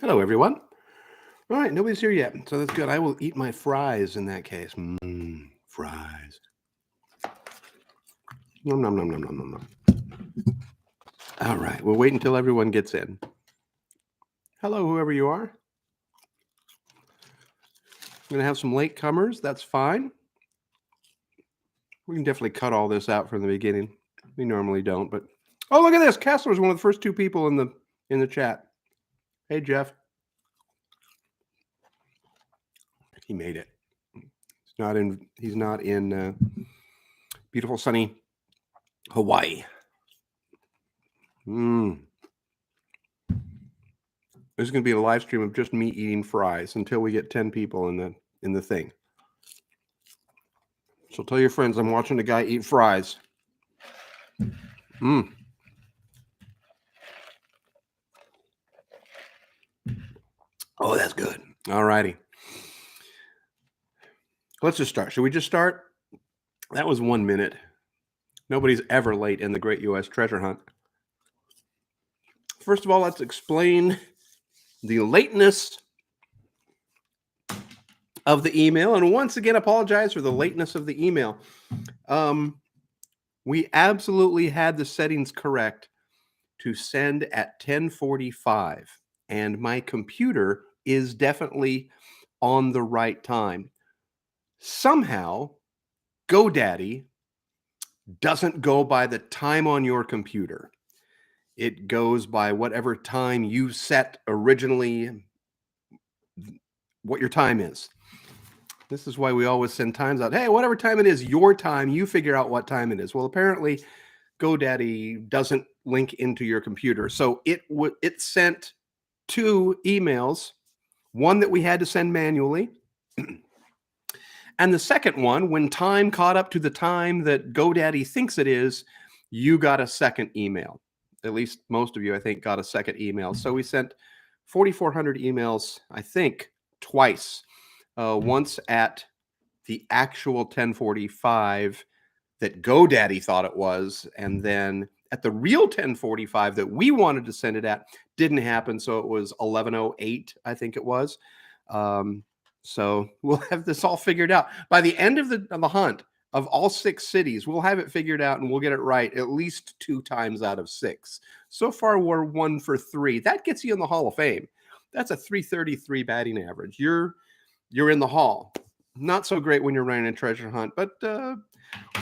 Hello, everyone. All right, nobody's here yet, so that's good. I will eat my fries in that case. Fries. Nom, nom, nom, nom, nom, nom, nom. All right, we'll wait until everyone gets in. Hello, whoever you are. I'm going to have some latecomers. That's fine. We can definitely cut all this out from the beginning. We normally don't, but... Oh, look at this. Kessler's one of the first two people in the chat. Hey, Jeff. He made it. He's not in beautiful sunny Hawaii. There's going to be a live stream of just me eating fries until we get 10 people in the thing. So tell your friends I'm watching a guy eat fries. Oh, that's good. All righty. Let's just start. Should we just start? That was 1 minute. Nobody's ever late in the Great U.S. Treasure Hunt. First of all, let's explain the lateness of the email. And once again, apologize for the lateness of the email. We absolutely had the settings correct to send at 10:45. And my computer is definitely on the right time. Somehow, GoDaddy doesn't go by the time on your computer. It goes by whatever time you set originally, what your time is. This is why we always send times out. Hey, whatever time it is, your time, you figure out what time it is. Well, apparently, GoDaddy doesn't link into your computer. So it sent 2 emails, one that we had to send manually. And the second one, when time caught up to the time that GoDaddy thinks it is, you got a second email. At least most of you, I think, got a second email. So we sent 4,400 emails, I think, twice. Once at the actual 10:45 that GoDaddy thought it was, and then at the real 10:45 that we wanted to send it at, didn't happen. So it was 11:08, I think it was. So we'll have this all figured out. By the end of the hunt of all 6 cities, we'll have it figured out and we'll get it right at least 2 times out of 6. So far, we're 1 for 3. That gets you in the Hall of Fame. That's a 333 batting average. You're in the Hall. Not so great when you're running a treasure hunt, but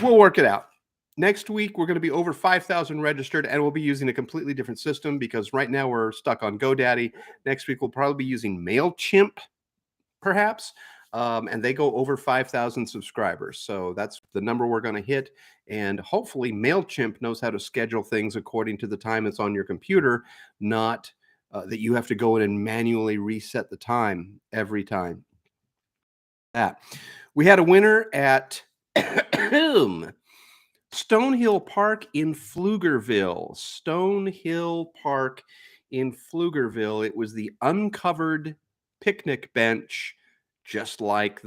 we'll work it out. Next week, we're going to be over 5,000 registered, and we'll be using a completely different system because right now we're stuck on GoDaddy. Next week, we'll probably be using MailChimp, perhaps, and they go over 5,000 subscribers. So that's the number we're going to hit, and hopefully MailChimp knows how to schedule things according to the time it's on your computer, not that you have to go in and manually reset the time every time. We had a winner at Stonehill Park in Pflugerville. Stonehill Park in Pflugerville. It was the uncovered picnic bench, just like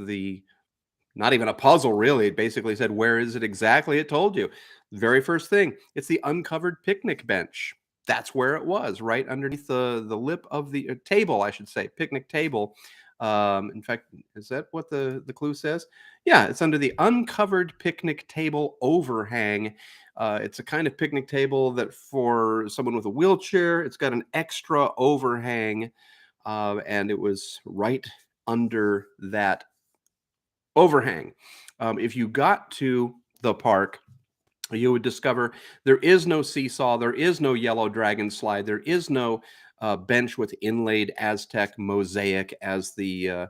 not even a puzzle, really. It basically said, where is it exactly? It told you. The very first thing, it's the uncovered picnic bench. That's where it was, right underneath the lip of the table, I should say, picnic table. In fact, is that what the clue says? Yeah, it's under the uncovered picnic table overhang. It's a kind of picnic table that for someone with a wheelchair, it's got an extra overhang, and it was right under that overhang. If you got to the park, you would discover there is no seesaw, there is no yellow dragon slide, there is no bench with inlaid Aztec mosaic, as the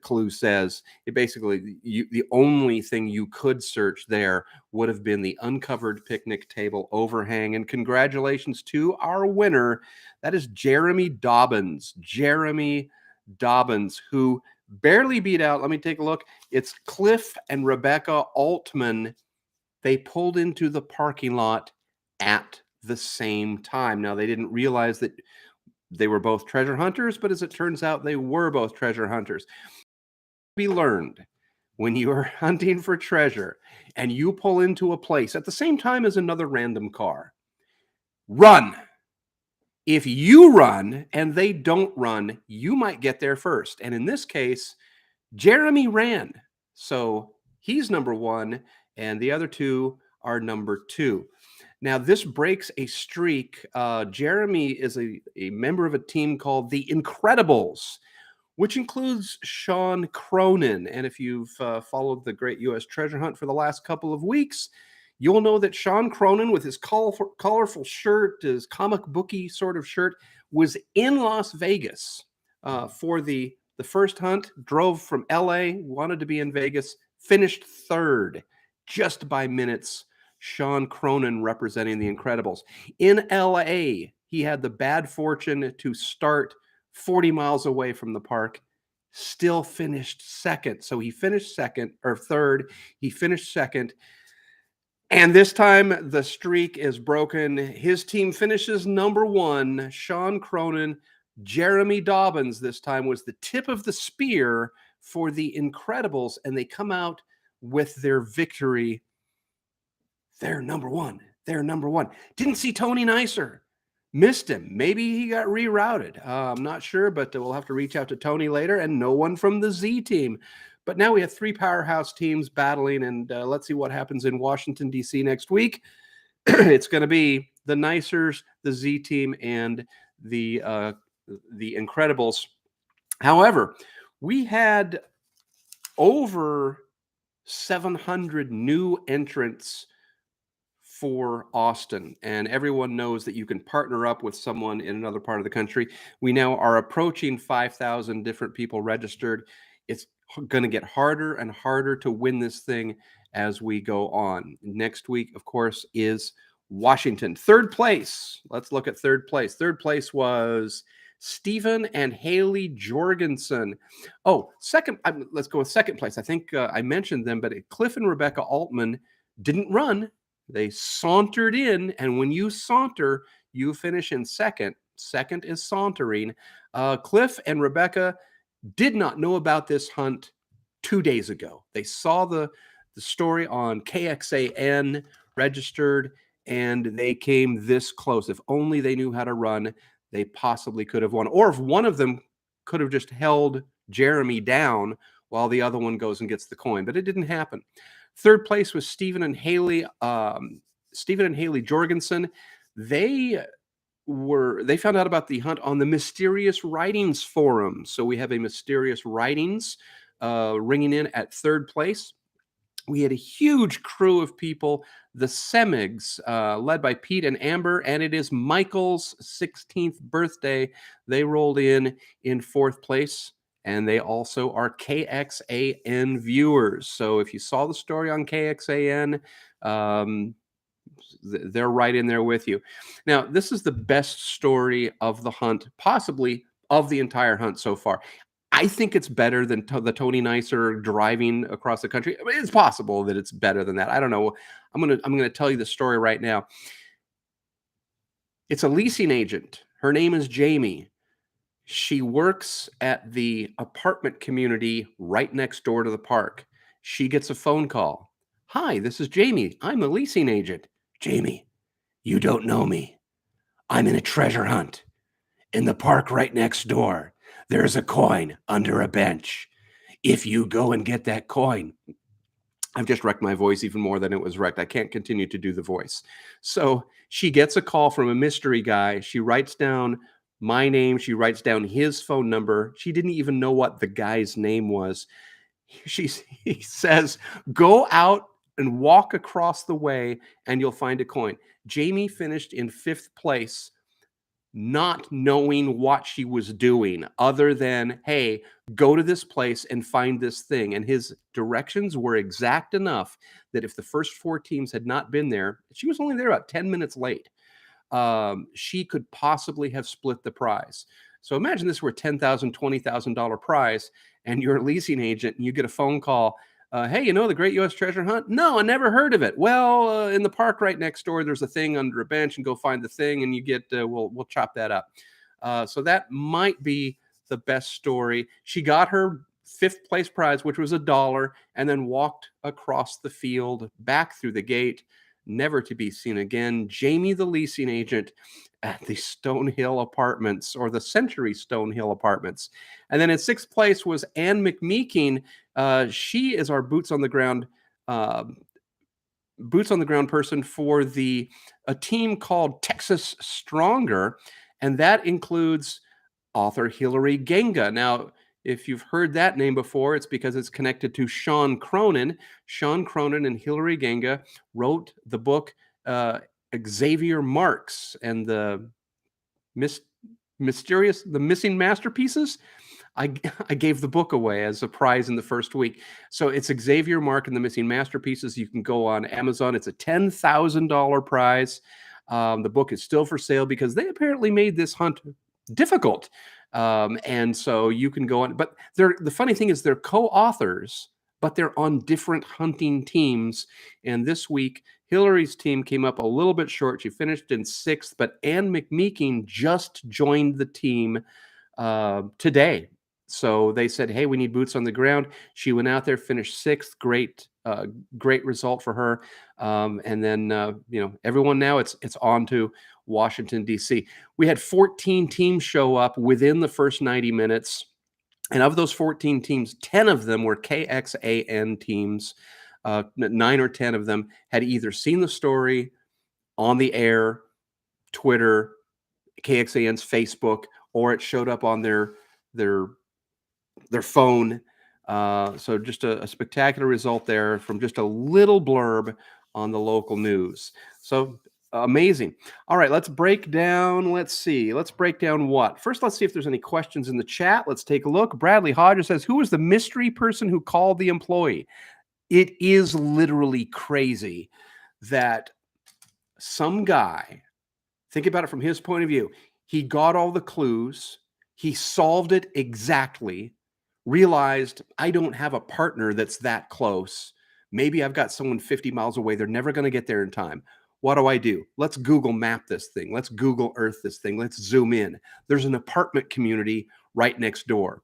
clue says. It basically, the only thing you could search there would have been the uncovered picnic table overhang. And congratulations to our winner. That is Jeremy Dobbins. Jeremy Dobbins, who barely beat out. Let me take a look. It's Cliff and Rebecca Altman. They pulled into the parking lot at the same time. Now, they didn't realize that they were both treasure hunters, but as it turns out, they were both treasure hunters. We learned when you are hunting for treasure and you pull into a place at the same time as another random car, run. If you run and they don't run, you might get there first. And in this case, Jeremy ran. So he's number one, and the other two are number two. Now, this breaks a streak. Jeremy is a member of a team called the Incredibles, which includes Sean Cronin. And if you've followed the Great U.S. Treasure Hunt for the last couple of weeks, you'll know that Sean Cronin, with his colorful shirt, his comic booky sort of shirt, was in Las Vegas for the first hunt, drove from LA, wanted to be in Vegas, finished third just by minutes. Sean Cronin representing the Incredibles. In LA, he had the bad fortune to start 40 miles away from the park, still finished second. So he finished second or third. He finished second. And this time the streak is broken. His team finishes number one. Sean Cronin, Jeremy Dobbins this time was the tip of the spear for the Incredibles, and they come out with their victory. They're number one. They're number one. Didn't see Tony Nicer. Missed him. Maybe he got rerouted. I'm not sure, but we'll have to reach out to Tony later, and no one from the Z team. But now we have three powerhouse teams battling, and let's see what happens in Washington, D.C. next week. It's going to be the Nicers, the Z team, and the Incredibles. However, we had over 700 new entrants for Austin, and everyone knows that you can partner up with someone in another part of the country. We now are approaching 5,000 different people registered. It's going to get harder and harder to win this thing as we go on. Next week, of course, is Washington. Third place. Let's look at third place. Third place was Stephen and Haley Jorgensen. Oh, second. Let's go with second place. I think I mentioned them, but Cliff and Rebecca Altman didn't run. They sauntered in, and when you saunter, you finish in second. Second is sauntering. Cliff and Rebecca did not know about this hunt 2 days ago. They saw the story on KXAN, registered, and they came this close. If only they knew how to run, they possibly could have won. Or if one of them could have just held Jeremy down while the other one goes and gets the coin, but it didn't happen. Third place was Stephen and Haley Jorgensen. They found out about the hunt on the Mysterious Writings forum. So we have a Mysterious Writings ringing in at third place. We had a huge crew of people, the Semigs, led by Pete and Amber, and it is Michael's 16th birthday. They rolled in fourth place. And they also are KXAN viewers. So if you saw the story on KXAN, they're right in there with you. Now, this is the best story of the hunt, possibly of the entire hunt so far. I think it's better than the Tony Nicer driving across the country. I mean, it's possible that it's better than that. I don't know. I'm gonna tell you the story right now. It's a leasing agent. Her name is Jamie. She works at the apartment community right next door to the park. She gets a phone call. Hi, this is Jamie. I'm a leasing agent. Jamie, you don't know me. I'm in a treasure hunt. In the park right next door, there's a coin under a bench. If you go and get that coin, I've just wrecked my voice even more than it was wrecked. I can't continue to do the voice. So she gets a call from a mystery guy. She writes down my name. She writes down his phone number. She didn't even know what the guy's name was. He says, go out and walk across the way and you'll find a coin. Jamie finished in fifth place, not knowing what she was doing other than, hey, go to this place and find this thing. And his directions were exact enough that if the first four teams had not been there, she was only there about 10 minutes late. She could possibly have split the prize. So imagine this were $10,000, $20,000 prize, and you're a leasing agent and you get a phone call. Hey, you know the Great U.S. Treasure Hunt? No, I never heard of it. Well, in the park right next door, there's a thing under a bench, and go find the thing, and you get. We'll chop that up. So that might be the best story. She got her fifth place prize, which was $1, and then walked across the field back through the gate. never to be seen again. Jamie, the leasing agent at the Stonehill Apartments, or the Century Stonehill Apartments. And then in sixth place was Ann McMeeking. She is our uh, boots on the ground person for a team called Texas Stronger, and that includes author Hilary Genga. Now, if you've heard that name before, it's because it's connected to Sean Cronin. Sean Cronin and Hilary Genga wrote the book Xavier Marks and the Missing Masterpieces. I gave the book away as a prize in the first week. So it's Xavier Mark and the Missing Masterpieces. You can go on Amazon. It's a $10,000 prize. The book is still for sale because they apparently made this hunt difficult. And so you can go on. But the funny thing is they're co-authors, but they're on different hunting teams. And this week, Hillary's team came up a little bit short. She finished in sixth, but Ann McMeeking just joined the team today. So they said, hey, we need boots on the ground. She went out there, finished sixth. Great result for her. And then, everyone now it's on to Washington, D.C. We had 14 teams show up within the first 90 minutes. And of those 14 teams, 10 of them were KXAN teams. 9 or 10 of them had either seen the story on the air, Twitter, KXAN's Facebook, or it showed up on their phone. So just a spectacular result there from just a little blurb on the local news. So amazing. All right, let's break down. Let's break down what? First, let's see if there's any questions in the chat. Let's take a look. Bradley Hodges says, who was the mystery person who called the employee? It is literally crazy that some guy, think about it from his point of view, he got all the clues, he solved it exactly, realized I don't have a partner that's that close. Maybe I've got someone 50 miles away. They're never going to get there in time. What do? Let's Google map this thing. Let's Google Earth this thing. Let's zoom in. There's an apartment community right next door.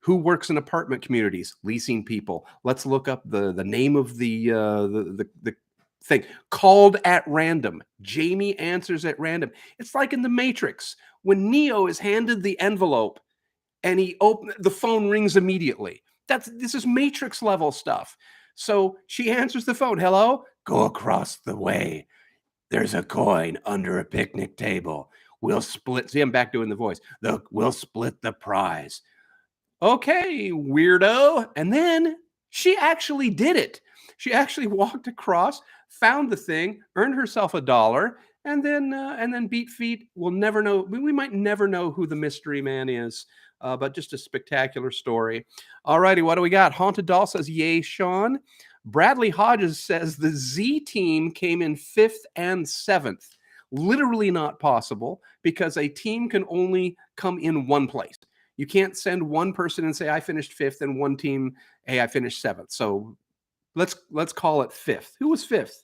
Who works in apartment communities? Leasing people. Let's look up the name of the thing. Called at random. Jamie answers at random. It's like in the Matrix when Neo is handed the envelope and the phone rings immediately. This is Matrix level stuff. So she answers the phone. Hello? Go across the way. There's a coin under a picnic table. We'll split. See, I'm back doing the voice. We'll split the prize. Okay, weirdo. And then she actually did it. She actually walked across, found the thing, earned herself $1, and then beat feet. We'll never know. We might never know who the mystery man is, but just a spectacular story. All righty, what do we got? Haunted Doll says, yay, Sean. Bradley Hodges says the Z team came in 5th and 7th. Literally not possible because a team can only come in one place. You can't send one person and say, I finished 5th, and one team, hey, I finished 7th. So let's call it 5th. Who was 5th?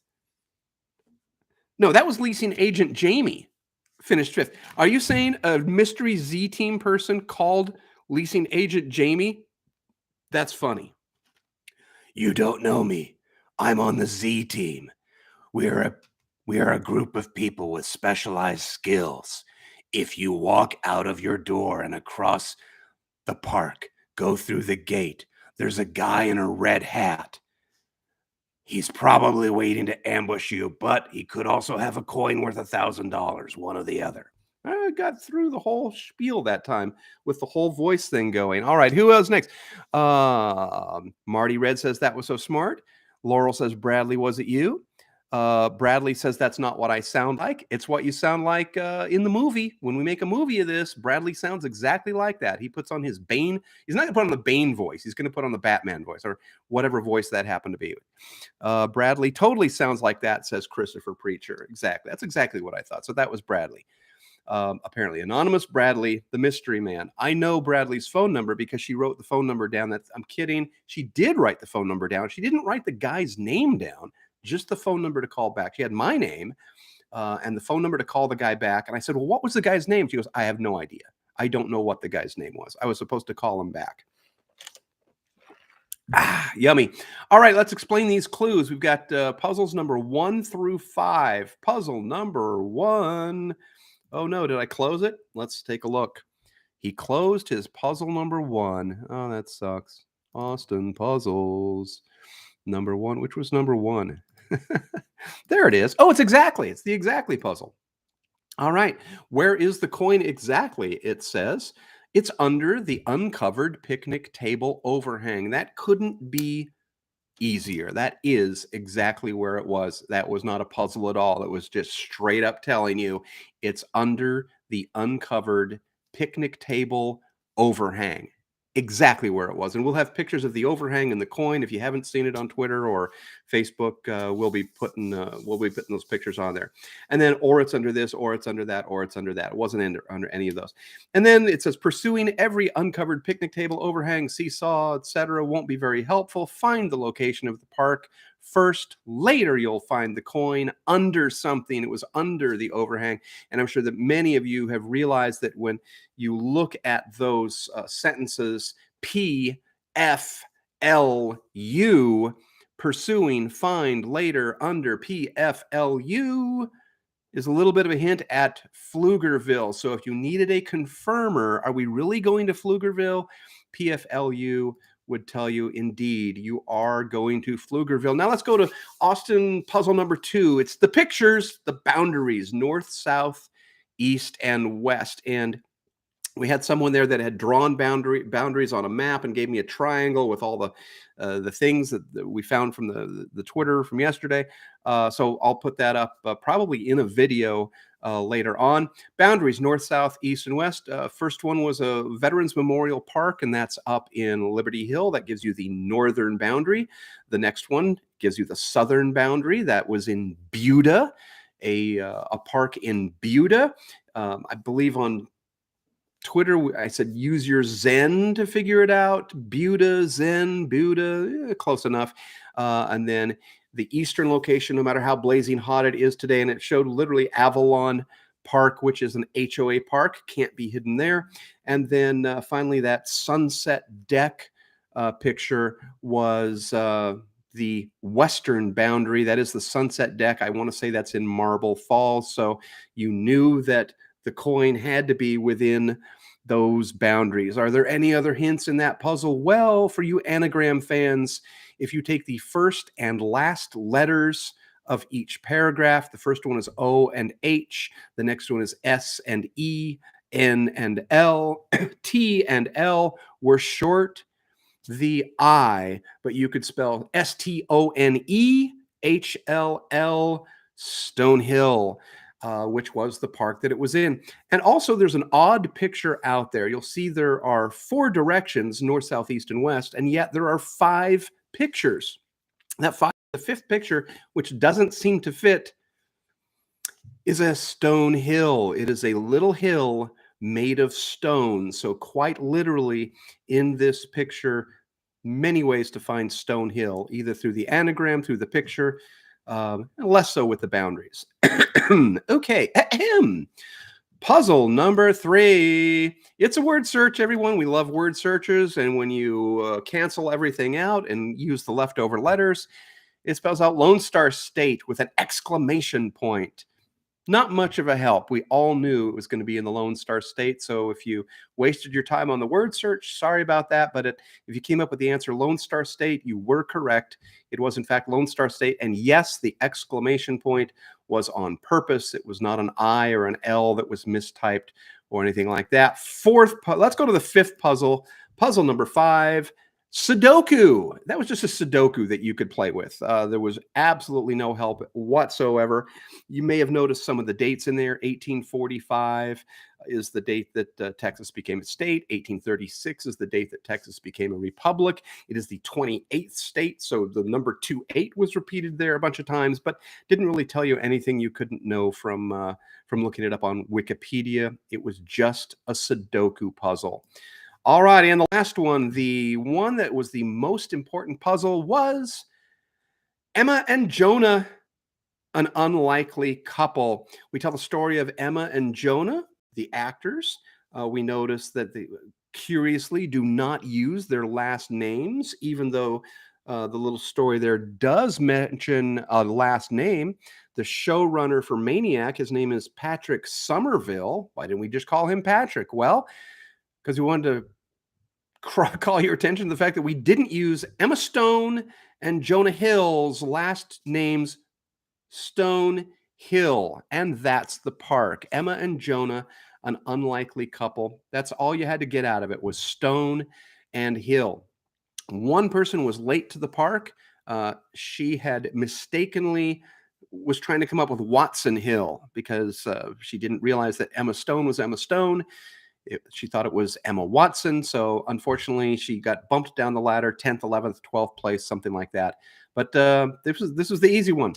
No, that was leasing agent Jamie finished 5th. Are you saying a mystery Z team person called leasing agent Jamie? That's funny. You don't know me. I'm on the Z team. We are a group of people with specialized skills. If you walk out of your door and across the park, go through the gate, there's a guy in a red hat. He's probably waiting to ambush you, but he could also have a coin worth $1,000, one or the other. I got through the whole spiel that time with the whole voice thing going. All right, who else next? Marty Red says that was so smart. Laurel says, Bradley, was it you? Bradley says that's not what I sound like. It's what you sound like in the movie. When we make a movie of this, Bradley sounds exactly like that. He puts on his Bane. He's not going to put on the Bane voice. He's going to put on the Batman voice or whatever voice that happened to be. Bradley totally sounds like that, says Christopher Preacher. Exactly. That's exactly what I thought. So that was Bradley. Apparently anonymous Bradley, the mystery man. I know Bradley's phone number because she wrote the phone number down. I'm kidding. She did write the phone number down. She didn't write the guy's name down, just the phone number to call back. She had my name and the phone number to call the guy back. And I said, well, what was the guy's name? She goes, I have no idea. I don't know what the guy's name was. I was supposed to call him back. Ah, yummy. All right, let's explain these clues. We've got puzzles number 1 through 5. Puzzle number 1. Oh no, did I close it? Let's take a look. He closed his puzzle number 1. Oh, that sucks. Austin Puzzles number 1. Which was number 1? There it is. Oh, it's the exactly puzzle. All right. Where is the coin exactly? It says it's under the uncovered picnic table overhang. That couldn't be easier. That is exactly where it was. That was not a puzzle at all. It was just straight up telling you it's under the uncovered picnic table overhang. Exactly where it was. And we'll have pictures of the overhang and the coin. If you haven't seen it on Twitter or Facebook, we'll be putting those pictures on there. And then, or it's under this, or it's under that, or it's under that. It wasn't under any of those. And then it says, pursuing every uncovered picnic table, overhang, seesaw, etc., won't be very helpful. Find the location of the park first. Later, you'll find the coin under something. It was under the overhang. And I'm sure that many of you have realized that when you look at those sentences, P, F, L, U, pursuing, find, later, under, P, F, L, U, is a little bit of a hint at Pflugerville. So if you needed a confirmer, are we really going to Pflugerville? PFLU would tell you, indeed, you are going to Pflugerville. Now let's go to Austin puzzle number 2. It's the pictures, the boundaries, north, south, east, and west. And we had someone there that had drawn boundaries on a map and gave me a triangle with all the things that we found from the Twitter from yesterday. So I'll put that up probably in a video later on. Boundaries, north, south, east, and west. First one was a Veterans Memorial Park, and that's up in Liberty Hill. That gives you the northern boundary. The next one gives you the southern boundary. That was in Buda, a park in Buda. I believe on Twitter, I said, use your Zen to figure it out. Buda, Zen, Buda, close enough. And then the eastern location, no matter how blazing hot it is today, and it showed literally Avalon Park, which is an HOA park, can't be hidden there. And then finally, that sunset deck picture was the western boundary. That is the sunset deck. I want to say that's in Marble Falls. So you knew that the coin had to be within those boundaries. Are there any other hints in that puzzle? Well, for you anagram fans, if you take the first and last letters of each paragraph, the first one is O and H, the next one is S and E, N and L, T and L were short the I, but you could spell STONEHLL, Stonehill. Which was the park that it was in. And also there's an odd picture out there. You'll see there are 4 directions, north, south, east, and west, and yet there are 5 pictures. The 5th picture, which doesn't seem to fit, is a stone hill. It is a little hill made of stone. So quite literally in this picture, many ways to find Stone Hill, either through the anagram, through the picture, less so with the boundaries. Okay. Puzzle number 3. It's a word search, everyone. We love word searches. And when you cancel everything out and use the leftover letters, it spells out Lone Star State with an exclamation point. Not much of a help. We all knew it was going to be in the Lone Star State. So if you wasted your time on the word search, sorry about that. But if you came up with the answer Lone Star State, you were correct. It was, in fact, Lone Star State. And yes, the exclamation point was on purpose. It was not an I or an L that was mistyped or anything like that. Let's go to the 5th puzzle. Puzzle number 5. Sudoku. That was just a Sudoku that you could play with. There was absolutely no help whatsoever. You may have noticed some of the dates in there. 1845 is the date that Texas became a state. 1836 is the date that Texas became a republic. It is the 28th state, so the number 28 was repeated there a bunch of times, but didn't really tell you anything you couldn't know from looking it up on Wikipedia. It was just a Sudoku puzzle. All right, and the last one, the one that was the most important puzzle, was Emma and Jonah, an unlikely couple. We tell the story of Emma and Jonah, the actors. We notice that curiously do not use their last names, even though the little story there does mention a last name. The showrunner for Maniac, his name is Patrick Somerville. Why didn't we just call him Patrick? Well, because we wanted to call your attention to the fact that we didn't use Emma Stone and Jonah Hill's last names, Stone Hill, and that's the park. Emma and Jonah, an unlikely couple. That's all you had to get out of it was Stone and Hill. One person was late to the park. She had mistakenly was trying to come up with Watson Hill because she didn't realize that Emma Stone was Emma Stone. She thought it was Emma Watson. So unfortunately, she got bumped down the ladder, 10th, 11th, 12th place, something like that. But this was the easy one.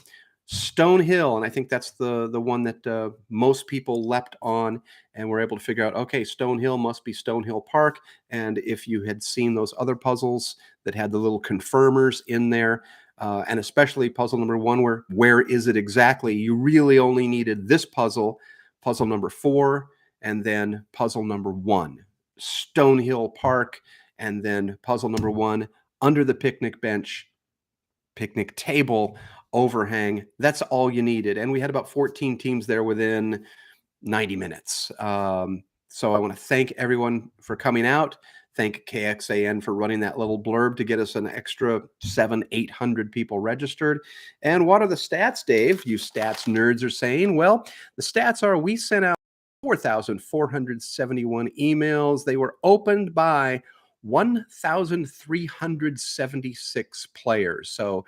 Stone Hill, and I think that's the one that most people leapt on and were able to figure out, okay, Stone Hill must be Stone Hill Park. And if you had seen those other puzzles that had the little confirmers in there, and especially puzzle number 1, where is it exactly, you really only needed this puzzle number 4, and then puzzle number 1, Stone Hill Park, and then puzzle number 1, under the picnic bench, picnic table overhang. That's all you needed. And we had about 14 teams there within 90 minutes. So I want to thank everyone for coming out. Thank KXAN for running that little blurb to get us an extra 700-800 people registered. And what are the stats, Dave? You stats nerds are saying. Well, the stats are we sent out 4,471 emails. They were opened by 1,376 players. So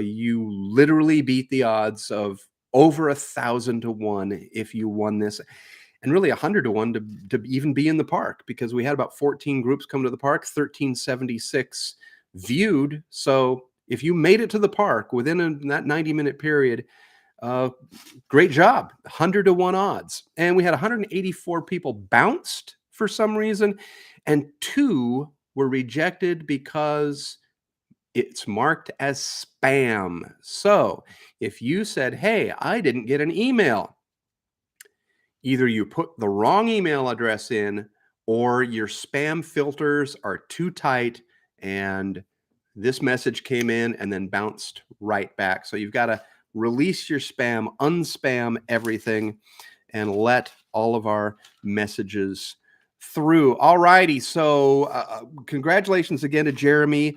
you literally beat the odds of over 1,000 to 1 if you won this, and really 100 to 1 to even be in the park, because we had about 14 groups come to the park, 1,376 viewed. So if you made it to the park within that 90-minute period, great job. 100 to 1 odds. And we had 184 people bounced for some reason, and 2 were rejected because it's marked as spam. So if you said, hey, I didn't get an email, either you put the wrong email address in or your spam filters are too tight and this message came in and then bounced right back. So you've got to release your spam, unspam everything, and let all of our messages through. All righty. So congratulations again to Jeremy.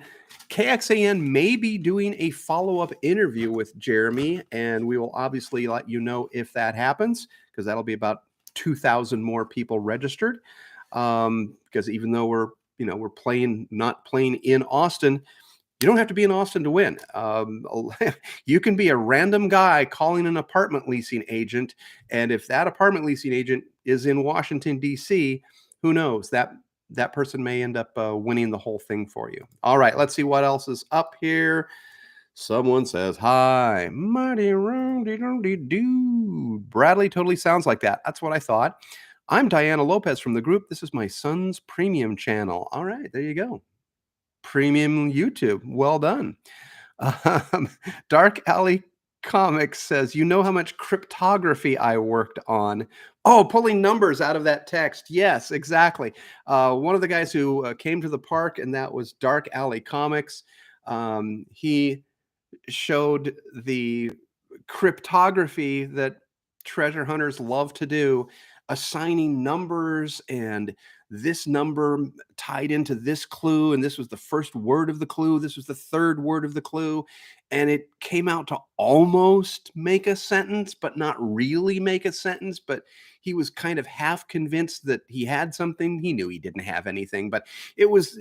KXAN may be doing a follow-up interview with Jeremy, and we will obviously let you know if that happens, because that'll be about 2,000 more people registered. Because even though we're not playing in Austin, you don't have to be in Austin to win. You can be a random guy calling an apartment leasing agent, and if that apartment leasing agent is in Washington, D.C., who knows? That person may end up winning the whole thing for you. All right, let's see what else is up here. Someone says, hi, mighty dude. Bradley totally sounds like that. That's what I thought. I'm Diana Lopez from the group. This is my son's premium channel. All right, there you go. Premium YouTube. Well done. Dark Alley Comics says, you know how much cryptography I worked on. Oh, pulling numbers out of that text. Yes, exactly. One of the guys who came to the park, and that was Dark Alley Comics. He showed the cryptography that treasure hunters love to do, assigning numbers, and this number tied into this clue, and this was the first word of the clue, this was the third word of the clue, and it came out to almost make a sentence, but not really make a sentence. But he was kind of half convinced that he had something. He knew he didn't have anything, but it was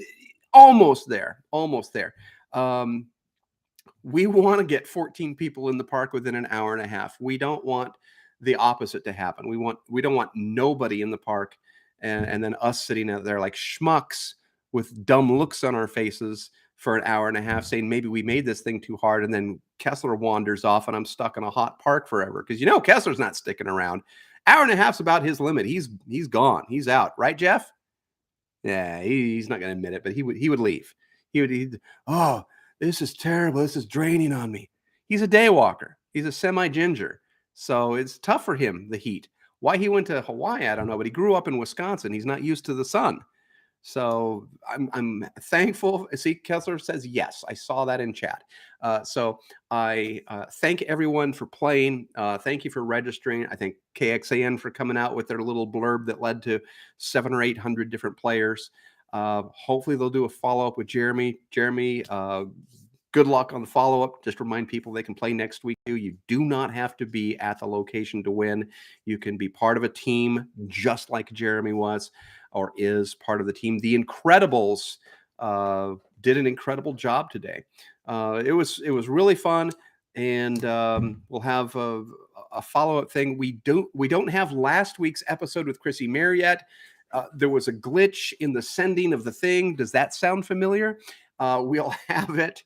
almost there, almost there. We want to get 14 people in the park within an hour and a half. We don't want the opposite to happen. We don't want nobody in the park and then us sitting out there like schmucks with dumb looks on our faces for an hour and a half saying maybe we made this thing too hard, and then Kessler wanders off and I'm stuck in a hot park forever, because Kessler's not sticking around. Hour and a half's about his limit. He's gone. He's out. Right, Jeff? Yeah, he's not going to admit it, but he would leave. He'd oh, this is terrible. This is draining on me. He's a day walker. He's a semi-ginger. So it's tough for him, the heat. Why he went to Hawaii, I don't know, but he grew up in Wisconsin. He's not used to the sun. So I'm thankful. See, Kessler says yes. I saw that in chat. So I thank everyone for playing. Thank you for registering. I thank KXAN for coming out with their little blurb that led to 700 or 800 different players. Hopefully they'll do a follow up with Jeremy. Jeremy, good luck on the follow up. Just remind people they can play next week too. You do not have to be at the location to win. You can be part of a team, just like Jeremy was or is part of the team. The Incredibles did an incredible job today. It was really fun, and we'll have a follow up thing. We don't have last week's episode with Chrissy Mayer yet. There was a glitch in the sending of the thing. Does that sound familiar? We'll have it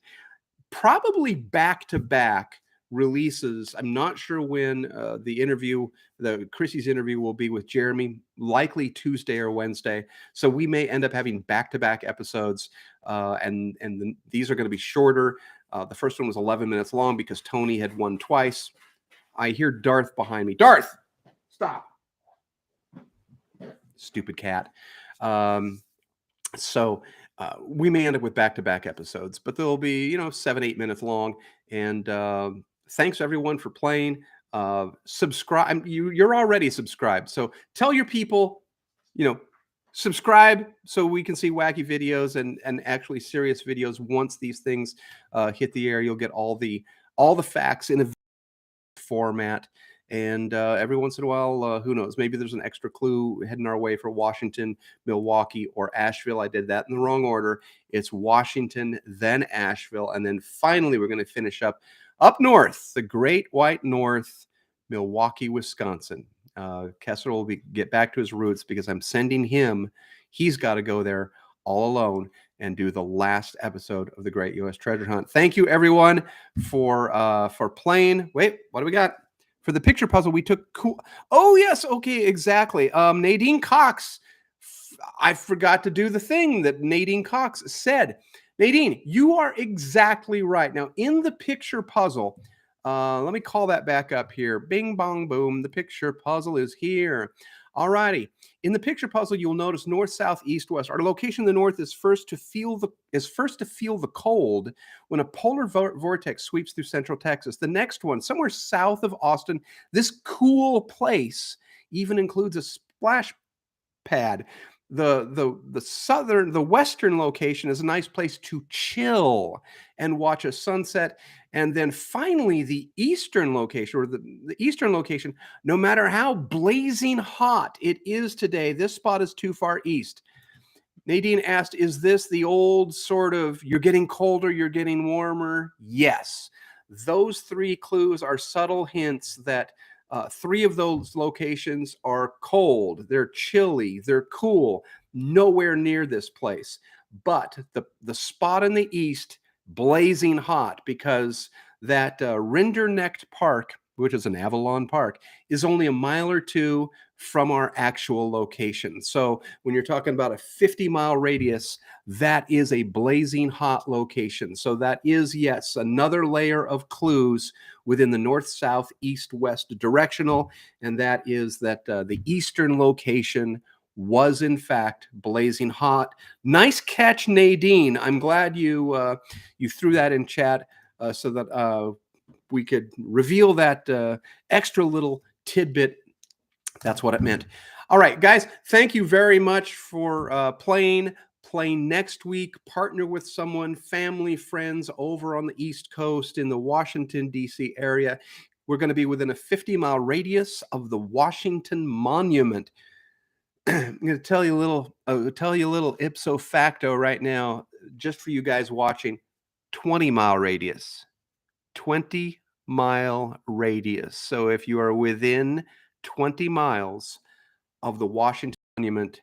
probably back to back releases. I'm not sure when the Chrissy's interview will be with Jeremy, likely Tuesday or Wednesday. So we may end up having back-to-back episodes, and these are going to be shorter. The first one was 11 minutes long because Tony had won twice. I hear Darth behind me. Darth, stop. Stupid cat. So we may end up with back-to-back episodes, but they'll be 7-8 minutes long. And thanks everyone for playing. Subscribe. You're already subscribed, so tell your people, subscribe so we can see wacky videos and actually serious videos. Once these things hit the air, you'll get all the facts in a format. And every once in a while, who knows, maybe there's an extra clue heading our way for Washington, Milwaukee, or Asheville. I did that in the wrong order. It's Washington, then Asheville, and then finally we're going to finish up north, the Great White North, Milwaukee, Wisconsin. Kessler will get back to his roots because I'm sending him. He's got to go there all alone and do the last episode of the Great U.S. Treasure Hunt. Thank you, everyone, for playing. Wait, what do we got? For the picture puzzle, we took cool. Oh, yes. Okay, exactly. Nadine Cox. I forgot to do the thing that Nadine Cox said. Nadine, you are exactly right. Now, in the picture puzzle, let me call that back up here. Bing, bong, boom. The picture puzzle is here. All righty. In the picture puzzle, you'll notice north, south, east, west. Our location in the north is first to feel the cold when a polar vortex sweeps through central Texas. The next one, somewhere south of Austin, this cool place even includes a splash pad. The western location is a nice place to chill and watch a sunset. And then finally, the eastern location, or the eastern location, no matter how blazing hot it is today, this spot is too far east. Nadine asked, is this the old sort of you're getting colder, you're getting warmer? Yes. Those three clues are subtle hints that three of those locations are cold, they're chilly, they're cool, nowhere near this place. But the spot in the east, blazing hot, because that Rinderknecht Park, which is an Avalon Park, is only a mile or two from our actual location. So when you're talking about a 50-mile radius, that is a blazing hot location. So that is, yes, another layer of clues within the north, south, east, west directional, and that is that the eastern location was in fact blazing hot. Nice catch, Nadine. I'm glad you threw that in chat so that we could reveal that extra little tidbit. That's what it meant. All right, guys, thank you very much for playing. Play next week. Partner with someone, family, friends over on the East Coast in the Washington, D.C. area. We're going to be within a 50-mile radius of the Washington Monument. I'm going to tell you a little ipso facto right now, just for you guys watching. 20-mile radius. 20-mile radius. So if you are within 20 miles of the Washington Monument,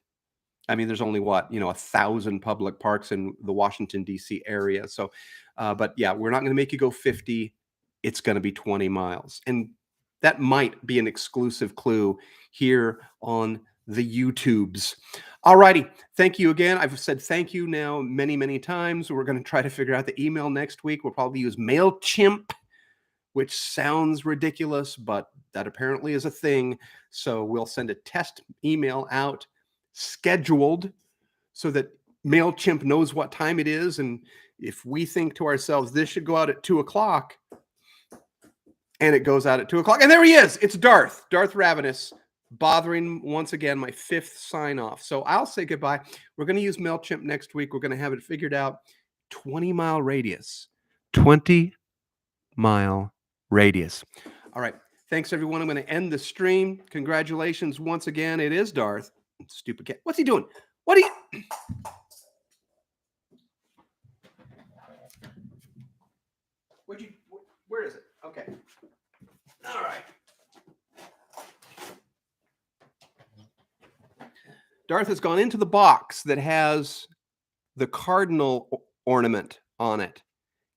I mean, there's only 1,000 public parks in the Washington, D.C. area. So, but yeah, we're not going to make you go 50. It's going to be 20 miles. And that might be an exclusive clue here on the YouTubes. All righty. Thank you again. I've said thank you now many, many times. We're going to try to figure out the email next week. We'll probably use MailChimp, which sounds ridiculous, but that apparently is a thing. So we'll send a test email out scheduled so that MailChimp knows what time it is. And if we think to ourselves, this should go out at 2 o'clock, and it goes out at 2 o'clock. And there he is. It's Darth Ravenous, bothering once again my fifth sign off. So I'll say goodbye. We're going to use MailChimp next week. We're going to have it figured out. 20-mile radius. 20-mile radius. All right. Thanks, everyone. I'm going to end the stream. Congratulations once again. It is Darth. Stupid cat. What's he doing? What are you... Where is it? Okay. All right. Darth has gone into the box that has the cardinal ornament on it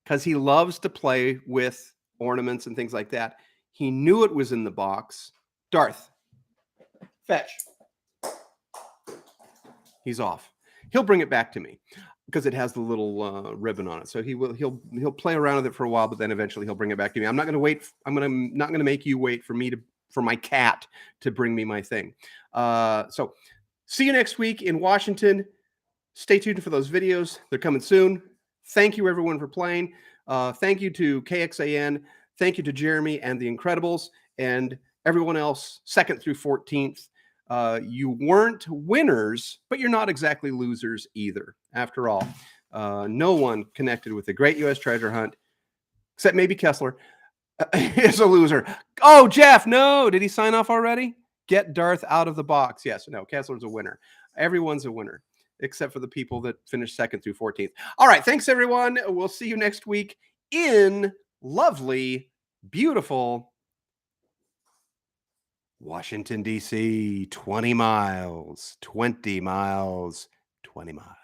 because he loves to play with ornaments and things like that. He knew it was in the box. Darth, fetch. He's off. He'll bring it back to me because it has the little ribbon on it. So he'll play around with it for a while, but then eventually he'll bring it back to me. I'm not going to wait. I'm not going to make you wait for my cat to bring me my thing. So see you next week in Washington. Stay tuned for those videos. They're coming soon. Thank you, everyone, for playing. Thank you to KXAN. Thank you to Jeremy and the Incredibles and everyone else, 2nd through 14th. You weren't winners, but you're not exactly losers either. After all, no one connected with the Great U.S. Treasure Hunt, except maybe Kessler, is a loser. Oh, Jeff, no. Did he sign off already? Get Darth out of the box. Yes, no, Kessler's a winner. Everyone's a winner, except for the people that finished 2nd through 14th. All right, thanks, everyone. We'll see you next week in lovely, beautiful Washington, D.C., 20 miles, 20 miles, 20 miles.